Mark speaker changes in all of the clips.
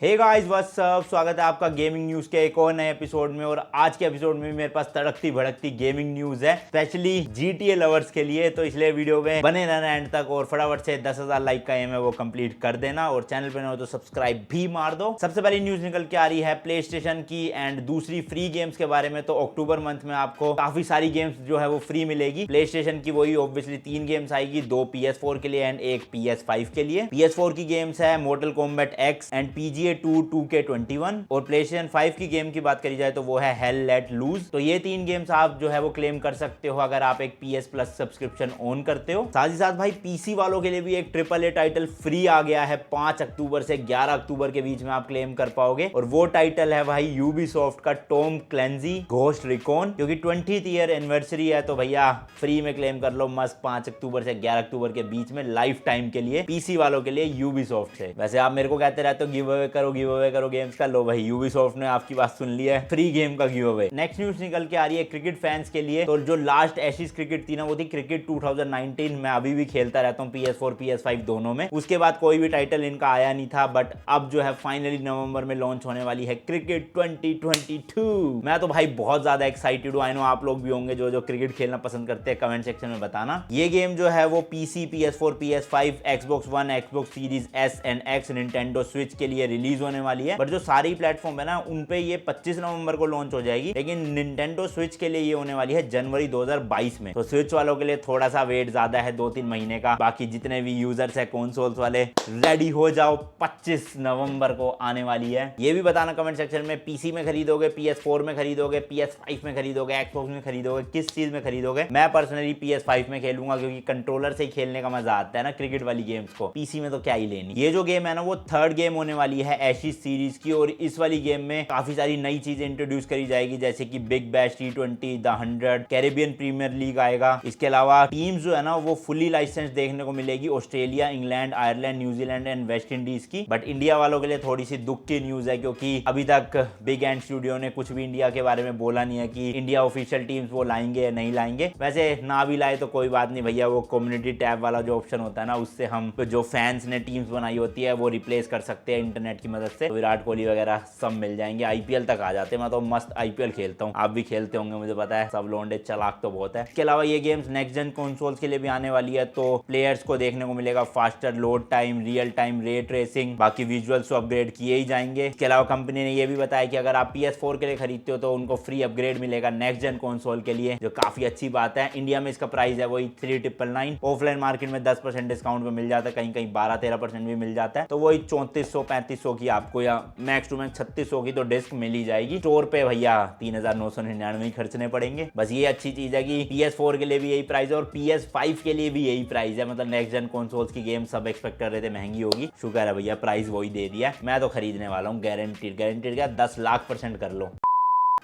Speaker 1: Hey guys what's up, स्वागत है आपका गेमिंग न्यूज के एक और नए एपिसोड में। और आज के एपिसोड में मेरे पास तड़कती भड़कती गेमिंग न्यूज है, स्पेशली जीटीए लवर्स के लिए। तो इसलिए वीडियो में बने रहना एंड तक और फटाफट से 10,000 लाइक का एम है वो कंप्लीट कर देना और चैनल पे न हो तो सब्सक्राइब भी मार दो। सबसे पहली न्यूज निकल के आ रही है प्ले स्टेशन की एंड दूसरी फ्री गेम्स के बारे में। तो अक्टूबर मंथ में आपको काफी सारी गेम्स जो है वो फ्री मिलेगी। प्ले स्टेशन की वही ऑब्वियसली 3 गेम्स आएगी, 2 PS4 के लिए एंड 1 PS5 के लिए। PS4 की गेम्स है mortar combat X and PGA 2K21 और PlayStation 5 की गेम की बात करी जाए तो वो है हेल लेट लूज। तो ये 3 गेम्स आप जो है वो क्लेम कर सकते हो अगर आप एक PS Plus सब्सक्रिप्शन ऑन करते हो। साथ ही साथ भाई पीसी वालों के लिए भी एक AAA टाइटल फ्री आ गया है। 5 अक्टूबर से 11 अक्टूबर के बीच में आप क्लेम कर पाओगे और वो टाइटल है भाई यूबीसॉफ्ट का टॉम क्लेंजी घोस्ट रिकॉन, क्योंकि 20th ईयर एनिवर्सरी है। तो भैया फ्री में क्लेम कर लो मस्त 5 अक्टूबर से 11 अक्टूबर के बीच में लाइफ टाइम के लिए पीसी वालों के लिए यूबीसॉफ्ट से। वैसे आप मेरे को कहते रहते हो गिव अवे करो गेम्स का, लो भाई यूबीसॉफ्ट ने आपकी बात सुन ली है, फ्री गेम का गिव अवे। नेक्स्ट न्यूज निकल के आ रही है क्रिकेट फैंस के लिए। तो जो लास्ट एशिज क्रिकेट थी ना वो थी क्रिकेट 2019। मैं अभी भी खेलता रहता हूँ PS4 PS5 दोनों में। उसके बाद कोई भी टाइटल इनका आया नहीं था, बट अब जो है फाइनली नवंबर में लॉन्च होने वाली है क्रिकेट 2022। मैं तो भाई बहुत ज्यादा एक्साइटेड हूँ। आई नो आप लोग भी होंगे जो क्रिकेट खेलना पसंद करते हैं, कमेंट सेक्शन में बताना। ये गेम जो है वो PC PS4 PS5 Xbox One Xbox Series S and X Nintendo Switch के लिए रिलीज होने वाली है। बट जो सारी प्लेटफॉर्म है ना उन पे ये 25 नवंबर को लॉन्च हो जाएगी, लेकिन निंटेंडो स्विच के लिए ये होने वाली है जनवरी 2022 में। तो स्विच वालों के लिए थोड़ा सा वेट ज्यादा है, 2-3 महीने का। बाकी जितने भी यूजर्स है कंसोल्स वाले रेडी हो जाओ, 25 नवंबर को आने वाली है। ये भी बताना कमेंट सेक्शन में पीसी में खरीदोगे, PS4 में खरीदोगे, PS5 में खरीदोगे, एक्सबॉक्स में खरीदोगे, किस चीज में खरीदोगे। मैं पर्सनली PS5 में खेलूंगा क्योंकि कंट्रोलर से ही खेलने का मजा आता है ना क्रिकेट वाली गेम्स को। पीसी में तो क्या ही लेनी। ये जो गेम है ना वो 3rd गेम होने वाली है एशिज सीरीज की और इस वाली गेम में काफी सारी नई चीजें इंट्रोड्यूस करी जाएगी, जैसे कि Big Bash T20 the 100 Caribbean Premier League आएगा। इसके अलावा टीम्स जो है ना वो फुली लाइसेंस देखने को मिलेगी, Australia, England, Ireland, New Zealand and West Indies की। बट इंडिया वालों के लिए थोड़ी सी दुख की न्यूज है क्योंकि अभी तक बिग एंड स्टूडियो ने कुछ भी इंडिया के बारे में बोला नहीं है कि इंडिया ऑफिशियल टीम्स वो लाएंगे या नहीं लाएंगे। वैसे ना भी लाए तो कोई बात नहीं भैया, वो कम्युनिटी टैब वाला जो ऑप्शन होता है ना उससे हम जो फैंस ने टीम्स बनाई होती है वो रिप्लेस कर सकते हैं इंटरनेट की मदद से। विराट कोहली वगैरह सब मिल जाएंगे, IPL तक आ जाते हैं। मैं तो मस्त IPL खेलता हूँ, आप भी खेलते होंगे मुझे पता है, सब लोंडे चालाक तो बहुत है। इसके अलावा ये गेम्स नेक्स्ट जेन कंसोल्स के लिए भी आने वाली है, तो प्लेयर्स को देखने को मिलेगा faster load time, real time ray tracing, बाकी विजुअल्स अपग्रेड किए ही जाएंगे। इसके अलावा कंपनी ने यह भी बताया कि अगर आप PS4 के लिए खरीदते हो तो उनको फ्री अपग्रेड मिलेगा नेक्स्ट जेन कंसोल के लिए, जो काफी अच्छी बात है। इंडिया में इसका प्राइस है वही 3,999। ऑफलाइन मार्केट में 10% डिस्काउंट में मिल जाता है, कहीं कहीं 12-13% भी मिल जाता है। तो वही 3400-3500 की आपको या मैक्स टू मैक्स 3600 की तो डिस्क मिल ही जाएगी। स्टोर पे भैया 3,999 ही खर्चने पड़ेंगे। बस ये अच्छी चीज है कि PS4 के लिए भी यही प्राइस है और PS5 के लिए भी यही प्राइस है। मतलब नेक्स्ट जेन कंसोल्स की गेम सब एक्सपेक्ट कर रहे थे महंगी होगी, शुक्र है भैया प्राइस वही दे दिया। मैं तो खरीदने वाला हूँ, गारंटीड क्या 10 लाख % कर लो।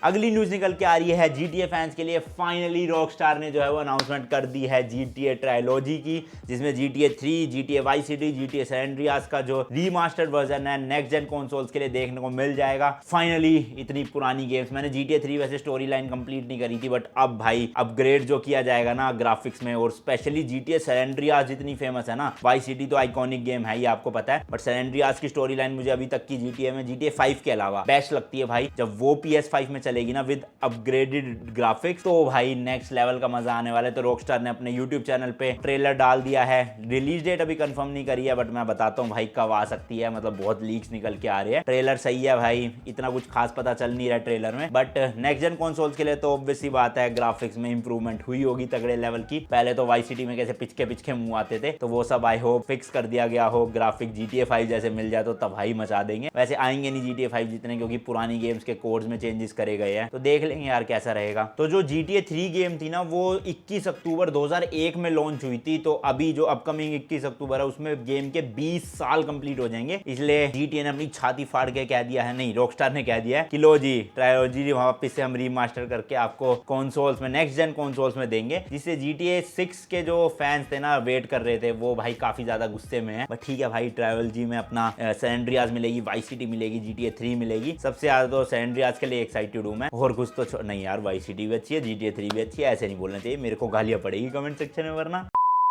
Speaker 1: अगली न्यूज निकल के आ रही है GTA फैंस के लिए। फाइनली रॉकस्टार ने जो है वो अनाउंसमेंट कर दी है GTA ट्रायलॉजी की, जिसमें GTA 3, GTA Vice City, GTA San Andreas का जो रीमास्टर्ड वर्जन है नेक्स्ट जेन कंसोल्स के लिए देखने को मिल जाएगा। फाइनली इतनी पुरानी गेम्स, मैंने GTA 3 वैसे स्टोरी लाइन कंप्लीट नहीं करी थी, बट अब भाई अपग्रेड जो किया जाएगा ना ग्राफिक्स में, और स्पेशली GTA San Andreas जितनी फेमस है ना, Vice City तो आइकॉनिक गेम है ही आपको पता है, बट San Andreas की स्टोरी लाइन मुझे अभी तक की GTA में GTA 5 के अलावा बेस्ट लगती है भाई। जब वो PS5 में चलेगी ना विद अपग्रेडेड ग्राफिक्स, तो भाई नेक्स्ट लेवल का मजा आने वाला है। तो रॉकस्टार ने अपने YouTube चैनल पे ट्रेलर डाल दिया है, रिलीज डेट अभी कंफर्म नहीं करी है, बट मैं बताता हूँ भाई कब आ सकती है। मतलब बहुत लीक्स निकल के आ रही है, ट्रेलर सही है भाई, इतना कुछ खास पता चल नहीं रहा है ट्रेलर में, बट नेक्स्ट जेन कंसोल्स के लिए तो ऑब्वियस सी बात है ग्राफिक्स में इंप्रूवमेंट हुई होगी तगड़े लेवल की। पहले तो वाई सिटी में कैसे पिचके मुंह आते थे, तो वो सब आई होप फिक्स कर दिया गया हो। ग्राफिक GTA 5 जैसे मिल जाए तो तबाही मचा देंगे। वैसे आएंगे नहीं GTA 5 जितने, क्योंकि पुरानी गेम्स के कोड्स में चेंजेस करे गए हैं, तो देख लेंगे यार कैसा रहेगा। तो जो GTA 3 गेम थी ना वो 21 अक्टूबर 2001 में लॉन्च हुई थी, तो अभी जो अपकमिंग 21 अक्टूबर है उसमें गेम के 20 साल कंप्लीट हो जाएंगे। इसलिए GTA ने अपनी छाती फाड़ के कह दिया है, नहीं रॉकस्टार ने कह दिया है कि लो जी ट्रायोलॉजी वापस से हम रीमास्टर करके आपको कंसोल्स में नेक्स्ट जेन कंसोल्स में देंगे, जिससे GTA 6 के जो फैंस थे ना वेट कर रहे थे वो भाई काफी ज्यादा गुस्से में है। बट ठीक है भाई, ट्रायोलॉजी में अपना सैन एंड्रियास मिलेगी, वाइस सिटी मिलेगी, GTA 3 मिलेगी। सबसे ज्यादा तो सैन एंड्रियास के लिए एक्साइटेड हूं मैं, और कुछ तो नहीं यार, वाइस सिटी भी अच्छी है, GTA 3 भी अच्छी है, ऐसे नहीं बोलना चाहिए, मेरे को गालियां पड़ेगी कमेंट सेक्शन में वरना।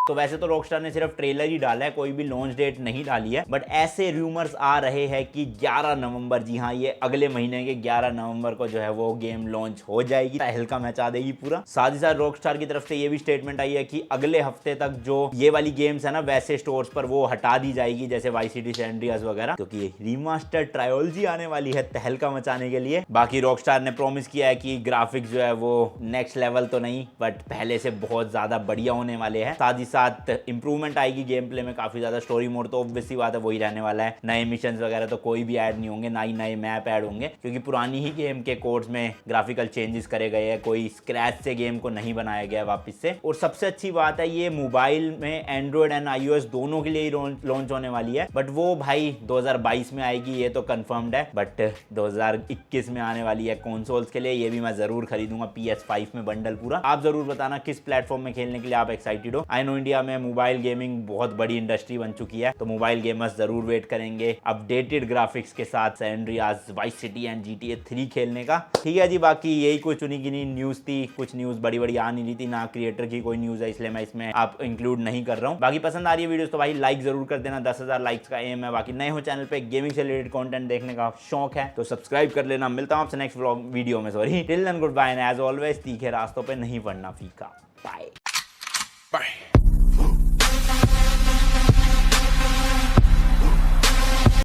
Speaker 1: तो वैसे तो रॉकस्टार ने सिर्फ ट्रेलर ही डाला है, कोई भी लॉन्च डेट नहीं डाली है, बट ऐसे रूमर्स आ रहे हैं कि 11 नवंबर, जी हाँ, ये अगले महीने के 11 नवंबर को जो है वो गेम लॉन्च हो जाएगी, तहलका मचा देगी पूरा। साथ ही साथ रॉकस्टार की तरफ से ये भी स्टेटमेंट आई है कि अगले हफ्ते तक जो ये वाली गेम्स है ना वैसे स्टोर्स पर वो हटा दी जाएगी, जैसे वाइस सिटी सैन एंड्रियास वगैरह, क्योंकि रीमास्टर ट्रायोलॉजी आने वाली है तहलका मचाने के लिए। बाकी रॉकस्टार ने प्रॉमिस किया है कि ग्राफिक्स जो है वो नेक्स्ट लेवल तो नहीं, बट पहले से बहुत ज्यादा बढ़िया होने वाले हैं। साथ ही साथ इंप्रूवमेंट आएगी गेम प्ले में काफी ज्यादा। स्टोरी मोड तो ऑब्वियस सी बात है वही रहने वाला है, नए मिशन वगैरह तो कोई भी ऐड नहीं होंगे, ना ही नए मैप ऐड होंगे, क्योंकि पुरानी ही गेम के कोड्स में ग्राफिकल चेंजेस करे गए हैं, कोई स्क्रैच से गेम को नहीं बनाया गया वापस से। और सबसे अच्छी बात है ये मोबाइल में एंड्रॉइड एंड iOS दोनों के लिए लॉन्च होने वाली है, बट वो भाई 2022 में आएगी, ये तो कंफर्म्ड है, बट 2021 में आने वाली है कंसोल्स के लिए। ये भी मैं जरूर खरीदूंगा PS5 में बंडल पूरा। आप जरूर बताना किस प्लेटफॉर्म में खेलने के लिए आप एक्साइटेड हो। आई नो इंडिया में मोबाइल गेमिंग बहुत बड़ी इंडस्ट्री बन चुकी है, तो मोबाइल गेमर्स जरूर वेट करेंगे अपडेटेड ग्राफिक्स के साथ San Andreas, Vice City and GTA 3 खेलने का। ठीक है जी, बाकी यही कुछ चुनी गिनी न्यूज थी, कुछ न्यूज बड़ी बड़ी आ नहीं रही थी, ना क्रिएटर की कोई न्यूज है, इसलिए मैं इसमें आप इंक्लूड नहीं कर रहा हूँ। बाकी पसंद आ रही है वीडियोस तो भाई लाइक जरूर कर देना, 10,000 लाइक्स का एम है। बाकी नए हो चैनल पे गेमिंग से रिलेटेड कंटेंट देखने का शौक है तो सब्सक्राइब कर लेना। मिलता हूँ आपसे नेक्स्ट व्लॉग वीडियो में, sorry, till then good bye and as always तीखे रास्तों पे नहीं पड़ना फीका। Bye bye.